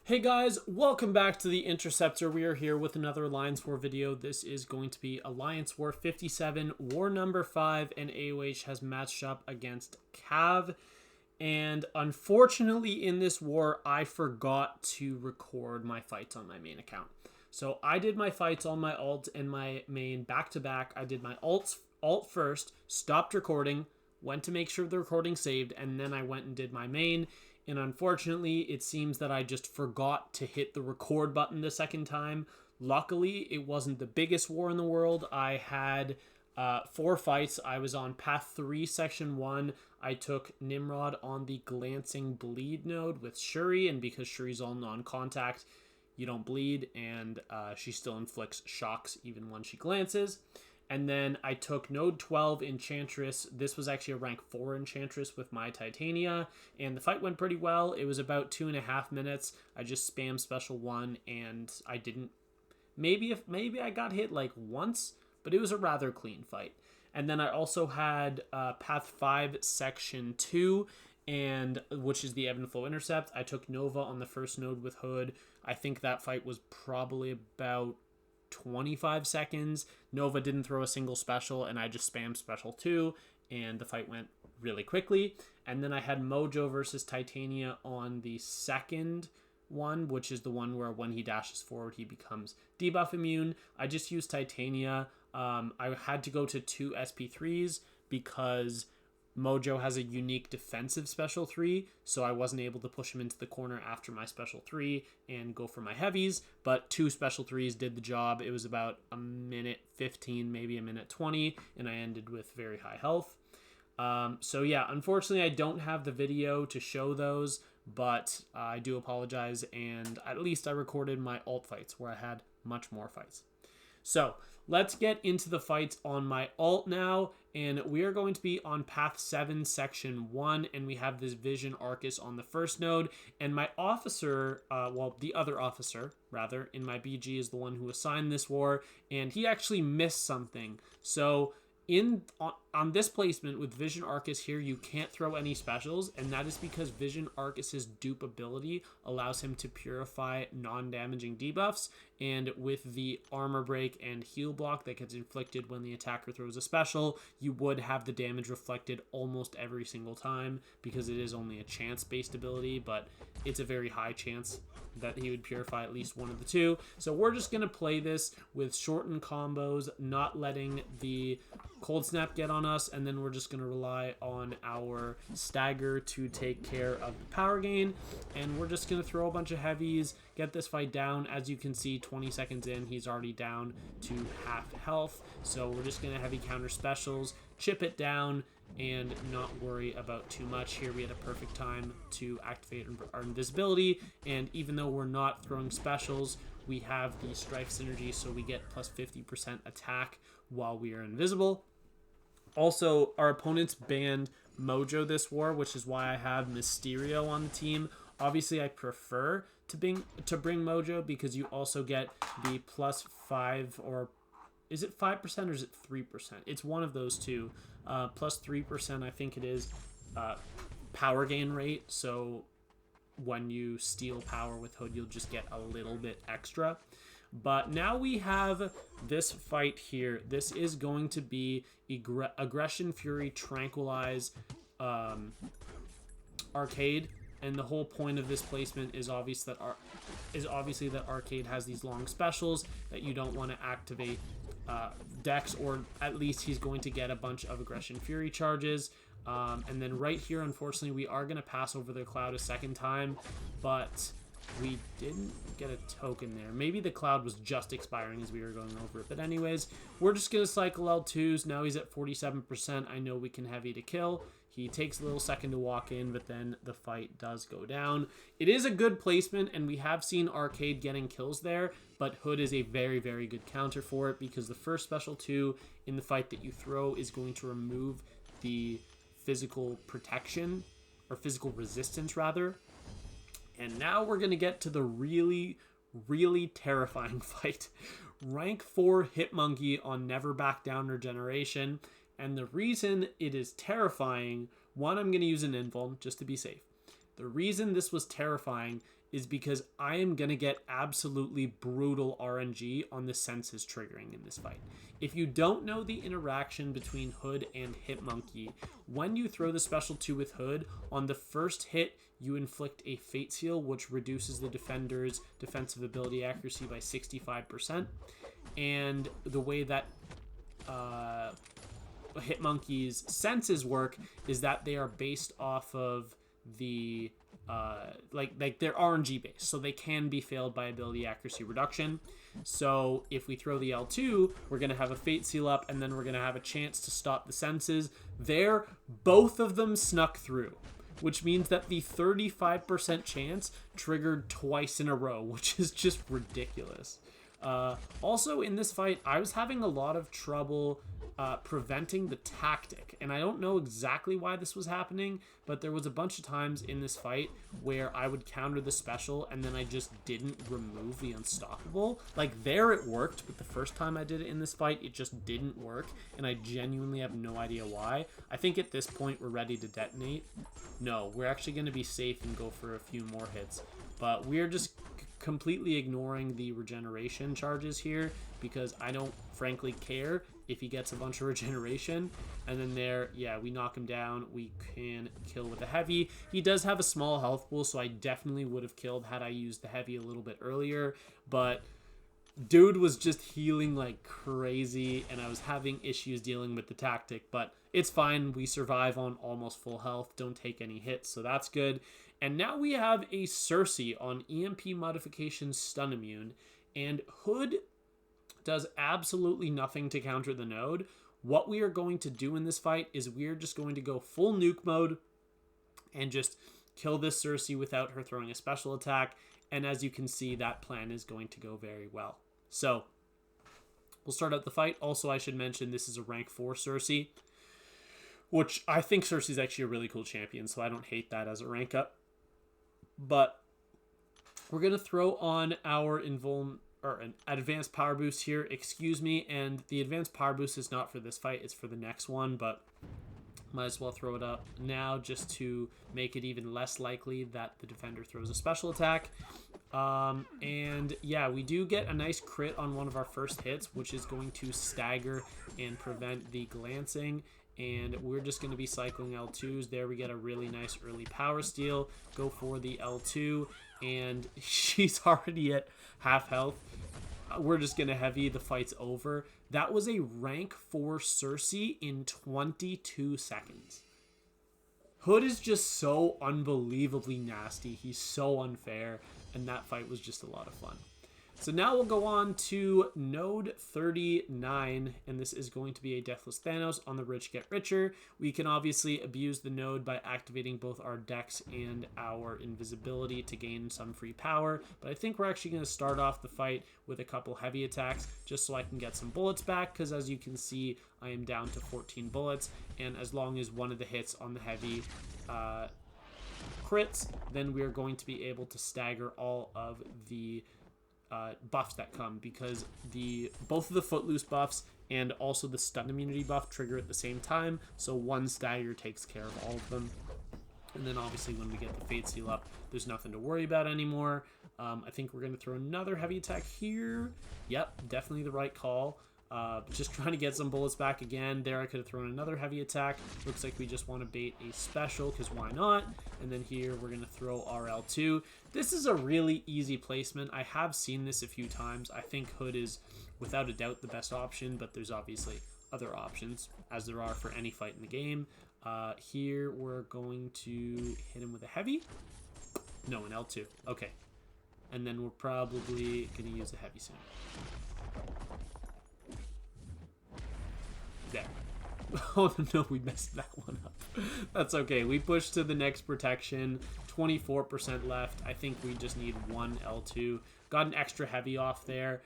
Hey guys, welcome back to the Interceptor. We are here with another Alliance War video. This is going to be Alliance War 57, War number 5, and AOH has matched up against C.Av. And unfortunately in this war, I forgot to record my fights on my main account. So I did my fights on my alt and my main back to back. I did my alt first, stopped recording, went to make sure the recording saved, and then I went and did my main. And unfortunately, it seems that I just forgot to hit the record button the second time. Luckily, it wasn't the biggest war in the world. I had 4 fights. I was on Path 3, Section 1. I took Nimrod on the Glancing Bleed node with Shuri. And because Shuri's all non-contact, you don't bleed. And she still inflicts shocks even when she glances. And then I took Node 12 Enchantress. This was actually a rank 4 Enchantress with my Titania. And the fight went pretty well. It was about 2.5 minutes. I just spammed Special 1 and I didn't... Maybe I got hit like once, but it was a rather clean fight. And then I also had Path 5 Section 2, and which is the Ebb and Flow Intercept. I took Nova on the first node with Hood. I think that fight was probably about 25 seconds. Nova didn't throw a single special, and I just spammed Special 2, and the fight went really quickly. And then I had Mojo versus Titania on the second one, which is the one where when he dashes forward, he becomes debuff immune. I just used Titania. I had to go to 2 SP3s because Mojo has a unique defensive Special 3, so I wasn't able to push him into the corner after my Special 3 and go for my heavies, but 2 Special 3s did the job. It was about a minute 15, maybe a minute 20, and I ended with very high health. So yeah, unfortunately I don't have the video to show those, but I do apologize, and at least I recorded my alt fights where I had much more fights. So let's get into the fights on my alt now, and we are going to be on Path 7, Section 1, and we have this Vision Aarkus on the first node, and my officer, the other officer, rather, in my BG is the one who assigned this war, and he actually missed something. So on this placement with Vision Aarkus here, you can't throw any specials, and that is because Vision Aarkus's dupe ability allows him to purify non-damaging debuffs, and with the armor break and heal block that gets inflicted when the attacker throws a special, you would have the damage reflected almost every single time because it is only a chance-based ability, but it's a very high chance that he would purify at least one of the two. So we're just going to play this with shortened combos, not letting the Cold Snap get on us, and then we're just going to rely on our Stagger to take care of the power gain, and we're just going to throw a bunch of heavies, get this fight down. As you can see, 20 seconds in, he's already down to half health, so we're just going to heavy counter specials, chip it down, and not worry about too much. Here we had a perfect time to activate our invisibility, and even though we're not throwing specials, we have the Strife synergy, so we get plus 50% attack while we are invisible. Also, our opponents banned Mojo this war, which is why I have Mysterio on the team. Obviously, I prefer to bring Mojo because you also get the plus 5, or is it 5% or is it 3%? It's one of those two. Plus 3%, I think it is, power gain rate. So when you steal power with Hood, you'll just get a little bit extra. But now we have this fight here. This is going to be Aggression, Fury, Tranquilize, Arcade. And the whole point of this placement is obviously that Arcade has these long specials that you don't want to activate Dex, or at least he's going to get a bunch of Aggression Fury charges. And then right here, unfortunately, we are going to pass over the Cloud a second time, but we didn't get a token there. Maybe the Cloud was just expiring as we were going over it. But anyways, we're just going to cycle L2s. Now he's at 47%. I know we can heavy to kill. He takes a little second to walk in, but then the fight does go down. It is a good placement, and we have seen Arcade getting kills there, but Hood is a very, very good counter for it because the first Special 2 in the fight that you throw is going to remove the physical protection, or physical resistance, rather. And now we're going to get to the really, really terrifying fight. Rank 4 Hitmonkey on Never Back Down Regeneration. And the reason it is terrifying, one, I'm going to use an invuln just to be safe. The reason this was terrifying is because I am going to get absolutely brutal RNG on the senses triggering in this fight. If you don't know the interaction between Hood and Hitmonkey, when you throw the special 2 with Hood, on the first hit, you inflict a Fate Seal, which reduces the defender's defensive ability accuracy by 65%. And the way that Hitmonkey's senses work is that they are based off of the like they're RNG based, so they can be failed by ability accuracy reduction. So if we throw the L2, we're going to have a Fate Seal up, and then we're going to have a chance to stop the senses. There, both of them snuck through, which means that the 35% chance triggered twice in a row, which is just ridiculous. Also in this fight, I was having a lot of trouble preventing the tactic, and I don't know exactly why this was happening, but there was a bunch of times in this fight where I would counter the special and then I just didn't remove the unstoppable. Like, there it worked, but the first time I did it in this fight, it just didn't work, and I genuinely have no idea why. I think at this point we're ready to detonate. No, we're actually going to be safe and go for a few more hits, but we're just completely ignoring the regeneration charges here because I don't frankly care if he gets a bunch of regeneration. And then there, yeah, we knock him down. We can kill with a heavy. He does have a small health pool, so I definitely would have killed had I used the heavy a little bit earlier, but dude was just healing like crazy, and I was having issues dealing with the tactic, but it's fine. We survive on almost full health, don't take any hits, so that's good. And now we have a Sersi on EMP modification stun immune, and Hood does absolutely nothing to counter the node. What we are going to do in this fight is we're just going to go full nuke mode and just kill this Sersi without her throwing a special attack, and as you can see, that plan is going to go very well. So we'll start out the fight. Also, I should mention this is a rank 4 Sersi, which I think Sersi is actually a really cool champion, so I don't hate that as a rank up. But we're going to throw on our an advanced power boost here, excuse me, and the advanced power boost is not for this fight, it's for the next one, but might as well throw it up now just to make it even less likely that the defender throws a special attack. And yeah, we do get a nice crit on one of our first hits, which is going to stagger and prevent the glancing. And we're just going to be cycling L2s. There we get a really nice early power steal. Go for the L2, and she's already at half health. We're just going to heavy. The fight's over. That was a rank 4 Sersi in 22 seconds. Hood is just so unbelievably nasty. He's so unfair, and that fight was just a lot of fun. So now we'll go on to node 39, and this is going to be a Deathless Thanos on the Rich Get Richer. We can obviously abuse the node by activating both our Dex and our invisibility to gain some free power, but I think we're actually going to start off the fight with a couple heavy attacks just so I can get some bullets back, because as you can see, I am down to 14 bullets, and as long as one of the hits on the heavy crits, then we are going to be able to stagger all of the buffs that come, because both of the Footloose buffs and also the stun immunity buff trigger at the same time, so one stagger takes care of all of them. And then obviously when we get the Fate Seal up, there's nothing to worry about anymore. I think we're going to throw another heavy attack here. Yep, definitely the right call. Just trying to get some bullets back again. There I could have thrown another heavy attack. Looks like we just want to bait a special, because why not? And then here we're going to throw RL2. This is a really easy placement. I have seen this a few times. I think Hood is without a doubt the best option, but there's obviously other options, as there are for any fight in the game. Here we're going to hit him with a heavy. No, an L2. Okay. And then we're probably going to use a heavy soon. There. Oh no, we messed that one up. That's okay. We pushed to the next protection. 24% left. I think we just need one L2. Got an extra heavy off there,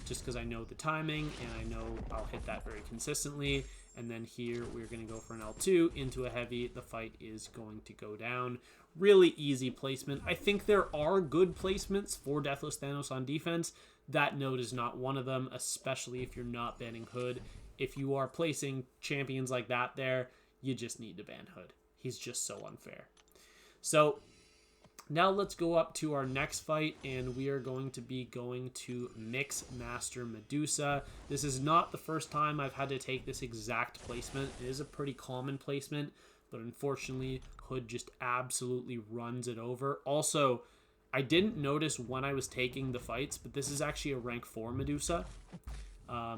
just because I know the timing and I know I'll hit that very consistently. And then here we're going to go for an L2 into a heavy. The fight is going to go down. Really easy placement. I think there are good placements for Deathless Thanos on defense. That node is not one of them, especially if you're not banning Hood. If you are placing champions like that there, you just need to ban Hood. He's just so unfair. So Now let's go up to our next fight, and we are going to be going to Mix Master Medusa. This is not the first time I've had to take this exact placement. It is a pretty common placement, but unfortunately, Hood just absolutely runs it over. Also, I didn't notice when I was taking the fights, but this is actually a rank 4 Medusa.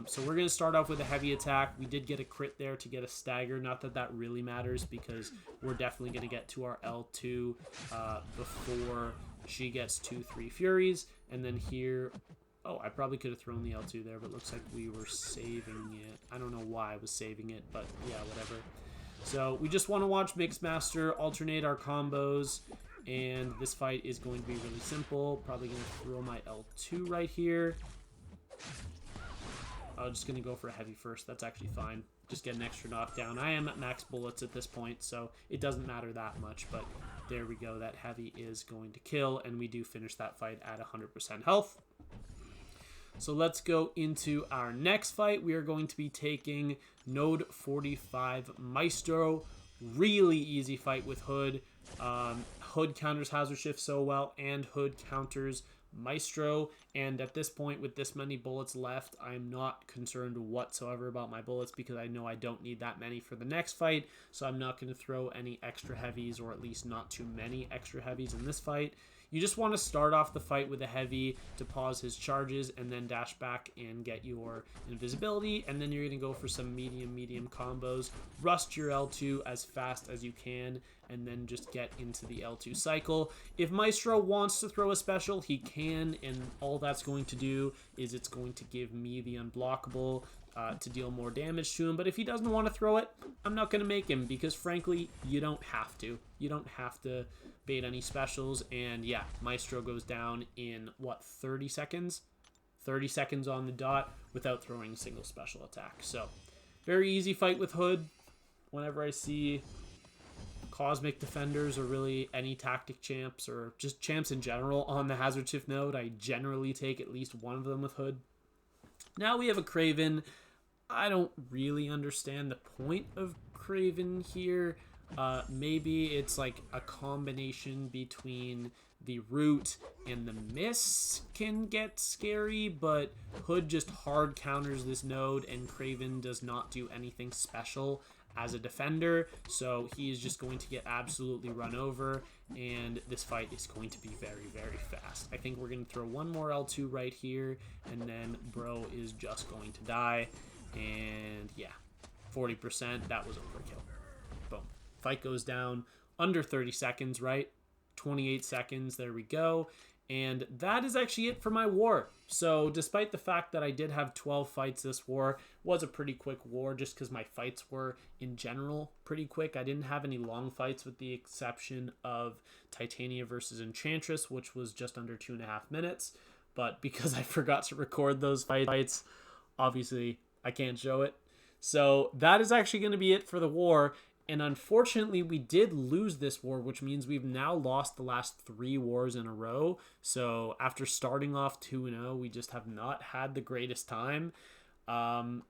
So we're going to start off with a heavy attack. We did get a crit there to get a stagger. Not that that really matters because we're definitely going to get to our L2 before she gets 2-3 Furies. And then here... Oh, I probably could have thrown the L2 there, but it looks like we were saving it. I don't know why I was saving it, but yeah, whatever. So we just want to watch Mixmaster alternate our combos. And this fight is going to be really simple. Probably going to throw my L2 right here. I'm just going to go for a heavy first. That's actually fine. Just get an extra knockdown. I am at max bullets at this point, so it doesn't matter that much. But there we go. That heavy is going to kill, and we do finish that fight at 100% health. So let's go into our next fight. We are going to be taking Node 45 Maestro. Really easy fight with Hood. Hood counters Hazard Shift so well, and Hood counters Maestro, and at this point with this many bullets left, I'm not concerned whatsoever about my bullets because I know I don't need that many for the next fight, so I'm not going to throw any extra heavies, or at least not too many extra heavies in this fight. You just want to start off the fight with a heavy to pause his charges and then dash back and get your invisibility, and then you're going to go for some medium combos. Rust your L2 as fast as you can, and then just get into the L2 cycle. If Maestro wants to throw a special, he can, and all that's going to do is it's going to give me the unblockable to deal more damage to him. But if he doesn't want to throw it, I'm not going to make him, because frankly, you don't have to. You don't have to bait any specials. And yeah, Maestro goes down in, what, 30 seconds? 30 seconds on the dot without throwing a single special attack. So, very easy fight with Hood. Whenever I see Cosmic Defenders, or really any tactic champs, or just champs in general on the Hazard Shift node, I generally take at least one of them with Hood. Now we have a Kraven. I don't really understand the point of Kraven here. Maybe it's like a combination between the root and the mist can get scary, but Hood just hard counters this node, and Kraven does not do anything special as a defender, so he is just going to get absolutely run over, and this fight is going to be very, very fast. I think we're going to throw one more L2 right here, and then bro is just going to die, and yeah, 40%, that was overkill. Boom. Fight goes down under 30 seconds, right? 28 seconds, there we go. And that is actually it for my war. So despite the fact that I did have 12 fights, this war was a pretty quick war just because my fights were, in general, pretty quick. I didn't have any long fights with the exception of Titania versus Enchantress, which was just under 2.5 minutes. But because I forgot to record those fights, obviously I can't show it. So that is actually going to be it for the war. And unfortunately, we did lose this war, which means we've now lost the last 3 wars in a row. So after starting off 2-0, we just have not had the greatest time. And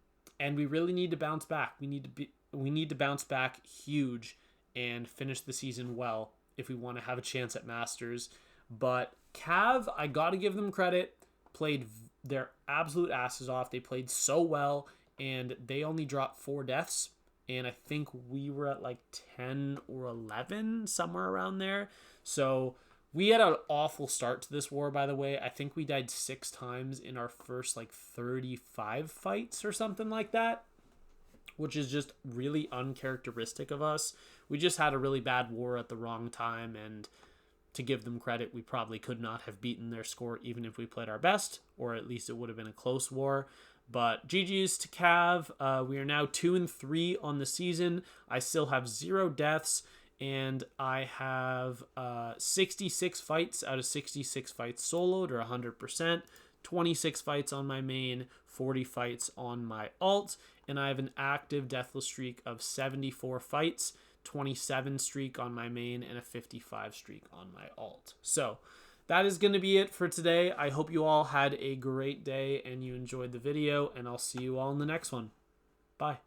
we really need to bounce back. We need to bounce back huge and finish the season well if we want to have a chance at Masters. But C.Av, I got to give them credit, played their absolute asses off. They played so well, and they only dropped 4 deaths. And I think we were at like 10 or 11, somewhere around there. So we had an awful start to this war, by the way. I think we died 6 times in our first like 35 fights or something like that, which is just really uncharacteristic of us. We just had a really bad war at the wrong time, and to give them credit, we probably could not have beaten their score even if we played our best, or at least it would have been a close war. But GG's to C.Av. We are now 2-3 on the season. I still have 0 deaths, and I have 66 fights out of 66 fights soloed, or 100%. 26 fights on my main, 40 fights on my alt, and I have an active Deathless streak of 74 fights, 27 streak on my main, and a 55 streak on my alt. So that is going to be it for today. I hope you all had a great day and you enjoyed the video, and I'll see you all in the next one. Bye.